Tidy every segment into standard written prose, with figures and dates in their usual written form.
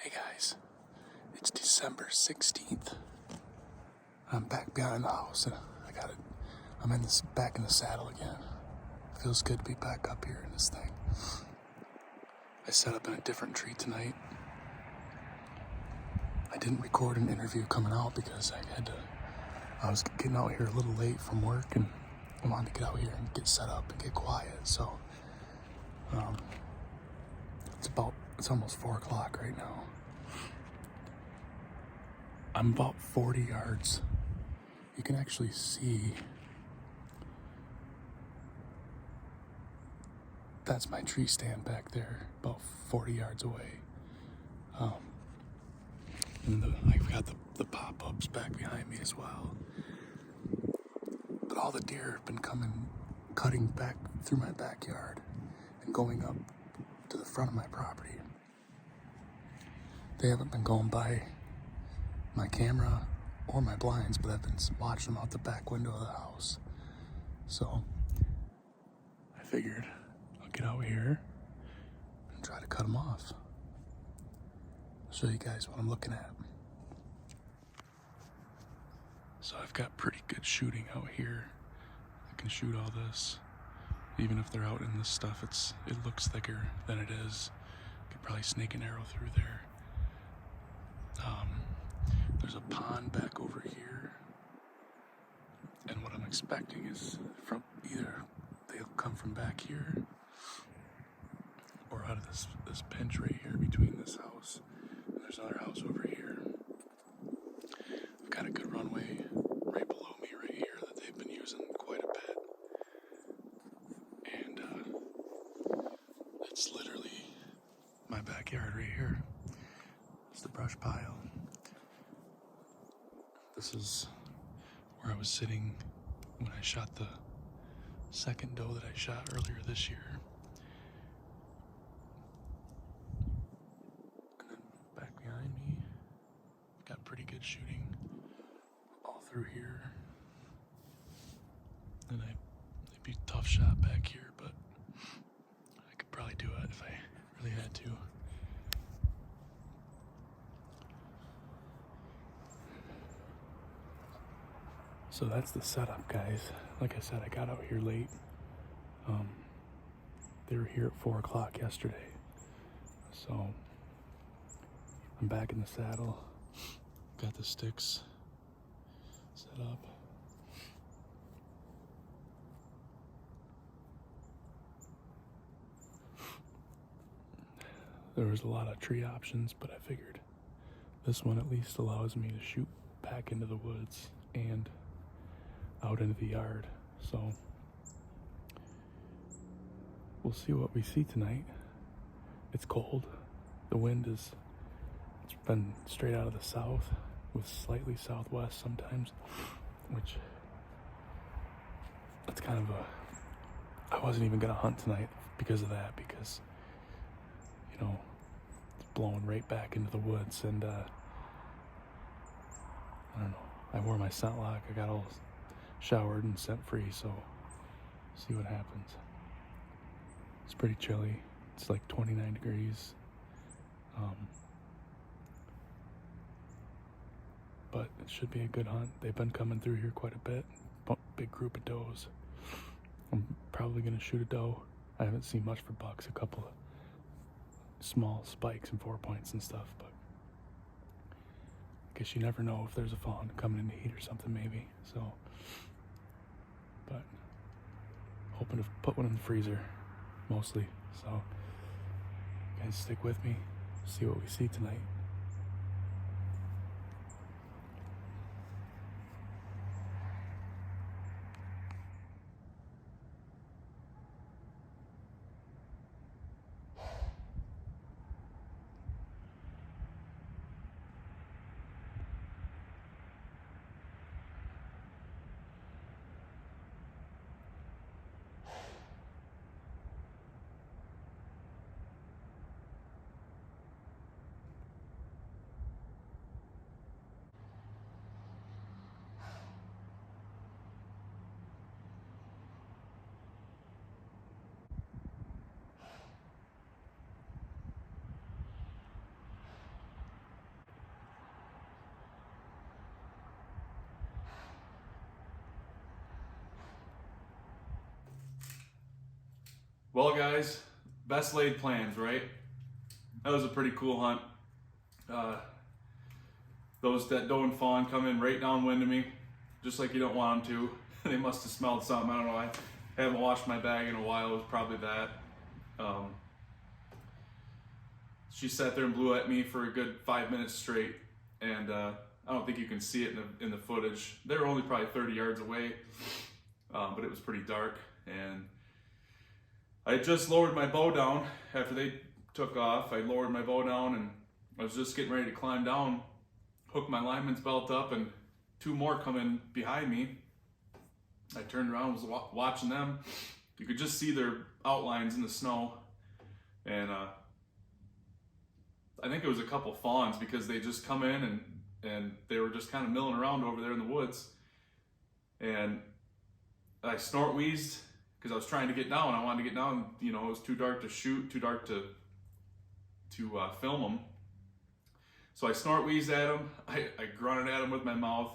Hey guys, it's December 16th. I'm back behind the house and I'm back in the saddle again. Feels good to be back up here in this thing. I set up in a different tree tonight. I didn't record an interview coming out because I was getting out here a little late from work and I wanted to get out here and get set up and get quiet. So, it's almost 4 o'clock right now. I'm about 40 yards. You can actually see that's my tree stand back there, about 40 yards away. And I've got the pop-ups back behind me as well. But all the deer have been cutting back through my backyard and going up to the front of my property. They haven't been going by my camera or my blinds, but I've been watching them out the back window of the house. So I figured I'll get out here and try to cut them off. I'll show you guys what I'm looking at. So I've got pretty good shooting out here. I can shoot all this. Even if they're out in this stuff, it looks thicker than it is. Could probably snake an arrow through there. There's a pond back over here. And what I'm expecting is from either they'll come from back here or out of this pinch right here between this house and there's another house over here. I've got a good runway right below me right here that they've been using quite a bit. And it's literally my backyard right here. It's the brush pile. This is where I was sitting when I shot the second doe that I shot earlier this year. And then back behind me, got pretty good shooting all through here. And it'd be a tough shot back here, but I could probably do it if I really had to. So that's the setup, guys. Like I said, I got out here late. They were here at 4 o'clock yesterday. So I'm back in the saddle. Got the sticks set up. There was a lot of tree options, but I figured this one at least allows me to shoot back into the woods and out into the yard. So we'll see what we see tonight. It's cold. The wind it's been straight out of the south with slightly southwest sometimes, which that's kind of I wasn't even gonna hunt tonight because of that, because it's blowing right back into the woods. And I don't know, I wore my scent lock. I got all showered and scent free, so see what happens. It's pretty chilly. It's like 29 degrees. But it should be a good hunt. They've been coming through here quite a bit. Big group of does. I'm probably gonna shoot a doe. I haven't seen much for bucks, a couple of small spikes and 4 points and stuff, but I guess you never know if there's a fawn coming in to eat or something, maybe. So, but hoping to put one in the freezer mostly. So you guys stick with me, see what we see tonight. Well, guys, best laid plans, right? That was a pretty cool hunt. That doe and fawn come in right downwind of me, just like you don't want them to. They must have smelled something. I don't know. I haven't washed my bag in a while. It was probably that. She sat there and blew at me for a good 5 minutes straight, and I don't think you can see it in the footage. They were only probably 30 yards away, but it was pretty dark, and I just lowered my bow down after they took off. I lowered my bow down, and I was just getting ready to climb down, hook my lineman's belt up, and two more come in behind me. I turned around, was watching them. You could just see their outlines in the snow, and I think it was a couple fawns, because they just come in and they were just kind of milling around over there in the woods. And I snort wheezed because I was trying to get down. I wanted to get down. You know, it was too dark to shoot, too dark to film them. So I snort wheezed at them. I grunted at them with my mouth.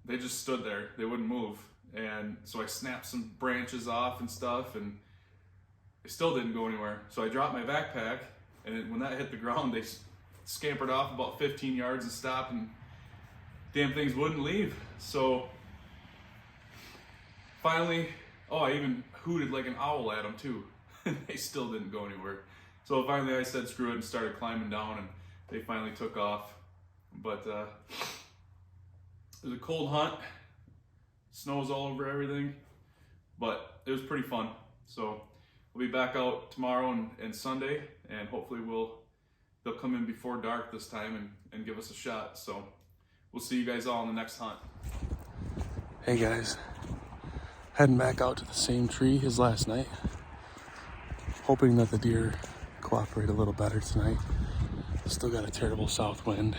They just stood there. They wouldn't move. And so I snapped some branches off and stuff, and they still didn't go anywhere. So I dropped my backpack, and when that hit the ground, they scampered off about 15 yards and stopped, and damn things wouldn't leave. So finally, I even hooted like an owl at them too. They still didn't go anywhere. So finally I said screw it and started climbing down, and they finally took off. But it was a cold hunt. Snow was all over everything, but it was pretty fun. So we'll be back out tomorrow and Sunday, and hopefully they'll come in before dark this time and give us a shot. So we'll see you guys all in the next hunt. Hey guys, heading back out to the same tree as last night, hoping that the deer cooperate a little better tonight. Still got a terrible south wind,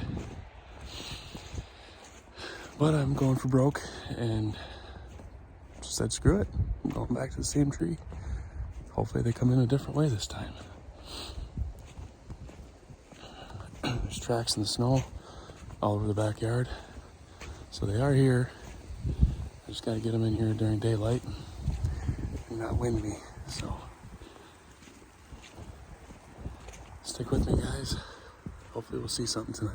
but I'm going for broke and just said screw it. I'm going back to the same tree. Hopefully they come in a different way this time. There's tracks in the snow all over the backyard, so they are here. I just got to get them in here during daylight and not wind me. So stick with me, guys. Hopefully we'll see something tonight.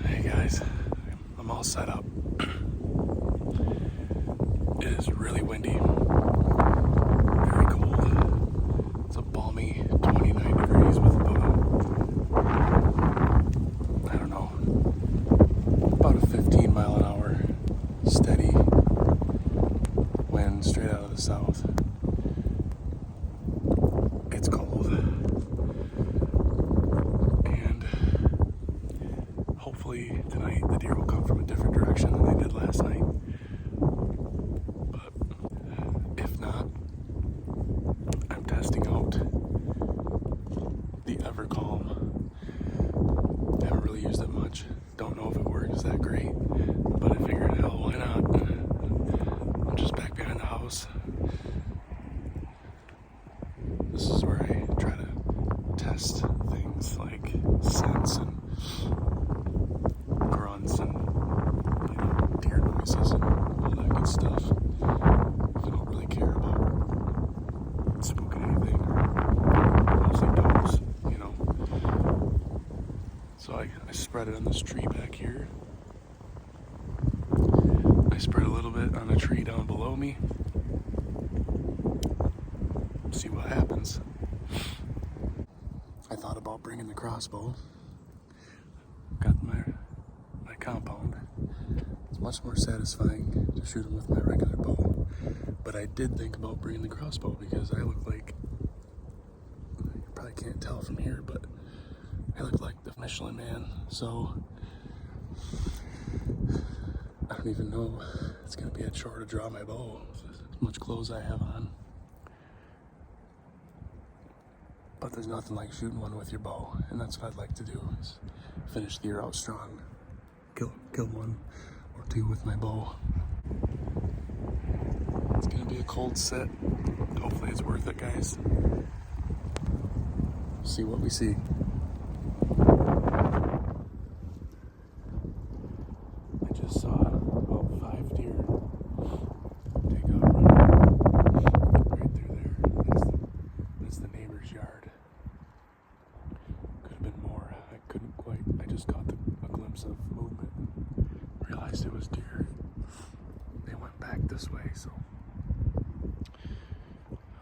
Hey guys, I'm all set up. It is really windy, very cold. It's a balmy 29 degrees with about about a 15 mile an hour steady wind straight out of the south. It's cold, and hopefully tonight the deer will come from a different direction than they did last night. But if not, I'm testing out the Evercalm. Haven't really used it much. Don't know if it works that great, but I figured, hell, why not? I'm just back behind the house. This is where I try to test things like scents and grunts and, deer noises and all that good stuff. I don't really care about spooking anything, or mostly dogs, So I spread it on this tree back here. I spread a little bit on a tree down below me. See what happens. I thought about bringing the crossbow. Got my compound. It's much more satisfying to shoot them with my regular bow. But I did think about bringing the crossbow because I look like, you probably can't tell from here, but I look like the Michelin Man. So I don't even know. It's gonna be a chore to draw my bow with as much clothes I have on. But there's nothing like shooting one with your bow, and that's what I'd like to do, is finish the year out strong. Kill one, or out to with my bow. It's gonna be a cold sit. Hopefully it's worth it, guys. See what we see. I just saw about 5 deer take off running right through there. That's the neighbor's yard. Could have been more. I couldn't quite. I just caught a glimpse of movement and realized it was deer. They went back this way, so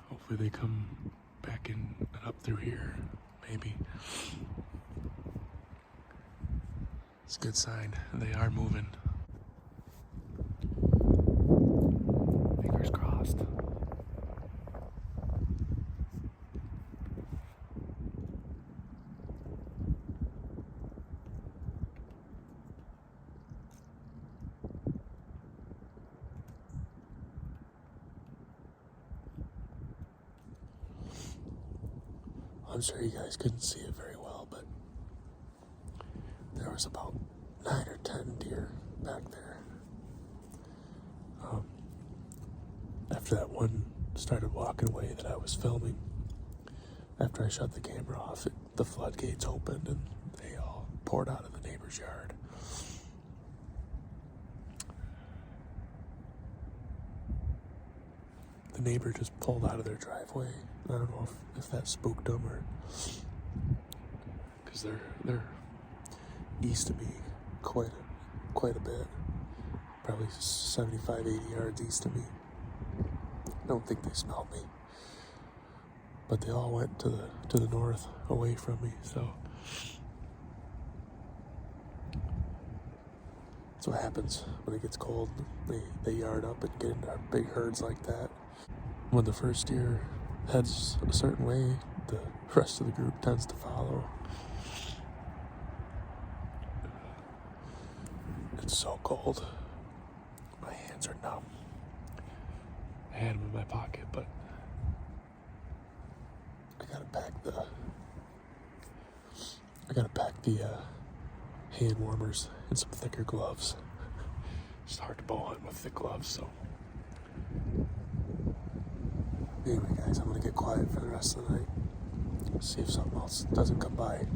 hopefully they come back in and up through here. Maybe. It's a good sign. They are moving. Fingers crossed. I'm sure you guys couldn't see it very well, but there was about 9 or 10 deer back there. After that one started walking away that I was filming, after I shut the camera off, the floodgates opened and they all poured out of the neighbor's yard. The neighbor just pulled out of their driveway. I don't know if that spooked them or... because they're east of me quite a bit. Probably 75, 80 yards east of me. I don't think they smelled me. But they all went to the north, away from me, so... that's what happens when it gets cold. They yard up and get into big herds like that. When the first deer heads a certain way, the rest of the group tends to follow. It's so cold. My hands are numb. I had them in my pocket, but I gotta pack the hand warmers and some thicker gloves. It's hard to bow hunt with thick gloves, so. Anyway, guys, I'm gonna get quiet for the rest of the night. See if something else doesn't come by.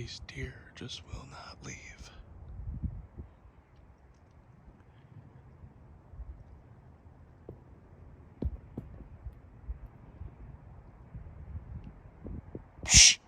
These deer just will not leave. Shh.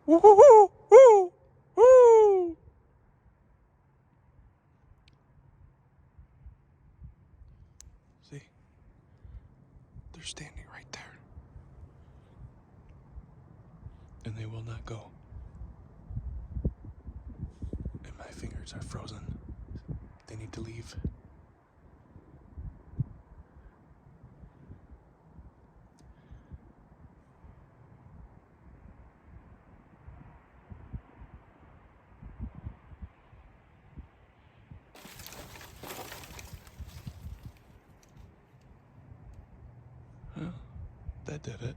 Woo, woo, woo, woo. See? They're standing right there. And they will not go. And my fingers are frozen. They need to leave. Well, that did it.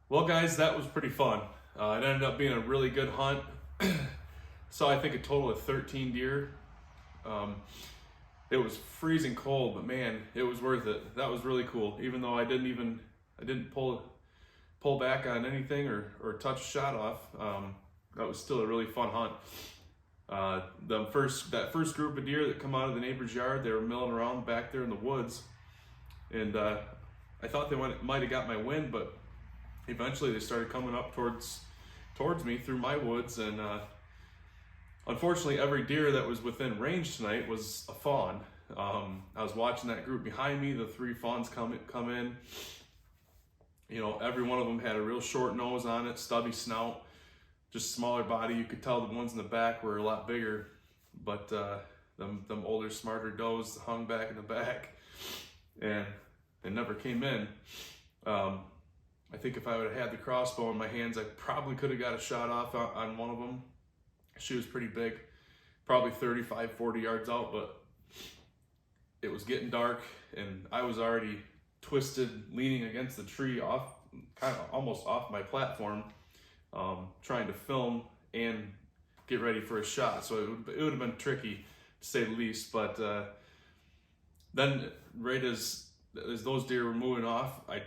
Well, guys, that was pretty fun. It ended up being a really good hunt. Saw, I think, a total of 13 deer. It was freezing cold, but man, it was worth it. That was really cool. Even though I didn't pull back on anything or touch a shot off. That was still a really fun hunt. That first group of deer that come out of the neighbor's yard, they were milling around back there in the woods, and I thought they might have got my wind, but eventually they started coming up towards me through my woods, and unfortunately every deer that was within range tonight was a fawn. I was watching that group behind me, the 3 fawns come in. You know, every one of them had a real short nose on it, stubby snout, just smaller body. You could tell the ones in the back were a lot bigger, but them older, smarter does hung back in the back, and they never came in. I think if I would have had the crossbow in my hands, I probably could have got a shot off on one of them. She was pretty big, probably 35, 40 yards out, but it was getting dark and I was already twisted, leaning against the tree, kind of almost off my platform, trying to film and get ready for a shot. So it would have been tricky, to say the least. But then right as those deer were moving off, I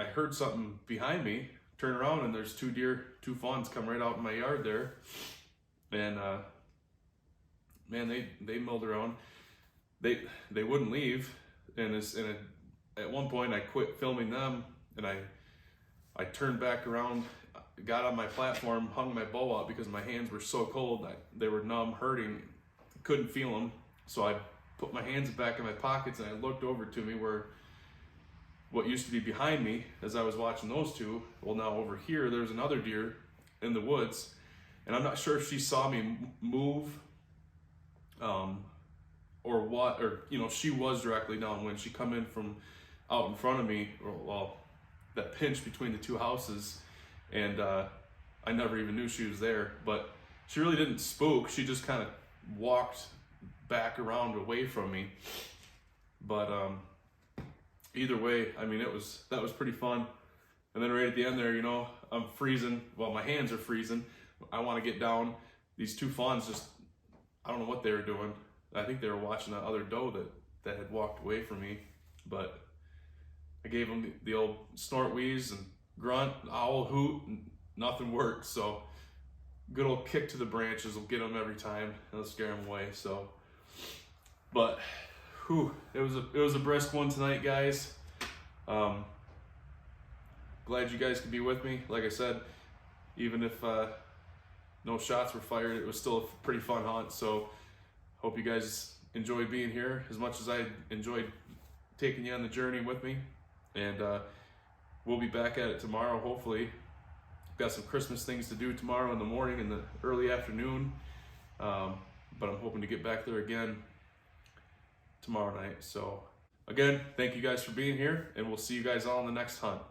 heard something behind me, turn around, and there's 2 fawns come right out in my yard there. And man, they milled around. They wouldn't leave, and at one point I quit filming them, and I turned back around, got on my platform, hung my bow up because my hands were so cold. They were numb, hurting, couldn't feel them. So I put my hands back in my pockets and I looked over to me where what used to be behind me as I was watching those 2. Well, now over here, there's another deer in the woods, and I'm not sure if she saw me move or what, or, you know, she was directly downwind. She come in from out in front of me, or, well, that pinch between the 2 houses, and I never even knew she was there. But she really didn't spook. She just kind of walked back around away from me. But either way, I mean, that was pretty fun. And then right at the end there, you know, I'm freezing. Well, my hands are freezing. I want to get down. These 2 fawns just, I don't know what they were doing. I think they were watching that other doe that had walked away from me. But I gave them the old snort, wheeze, and grunt, owl, hoot, and nothing worked. So good old kick to the branches will get them every time. It'll scare them away. So, but whew, it was a brisk one tonight, guys. Glad you guys could be with me. Like I said, even if no shots were fired, it was still a pretty fun hunt. So hope you guys enjoyed being here as much as I enjoyed taking you on the journey with me. And we'll be back at it tomorrow, hopefully. Got some Christmas things to do tomorrow in the morning and the early afternoon. But I'm hoping to get back there again tomorrow night. So again, thank you guys for being here, and we'll see you guys all in the next hunt.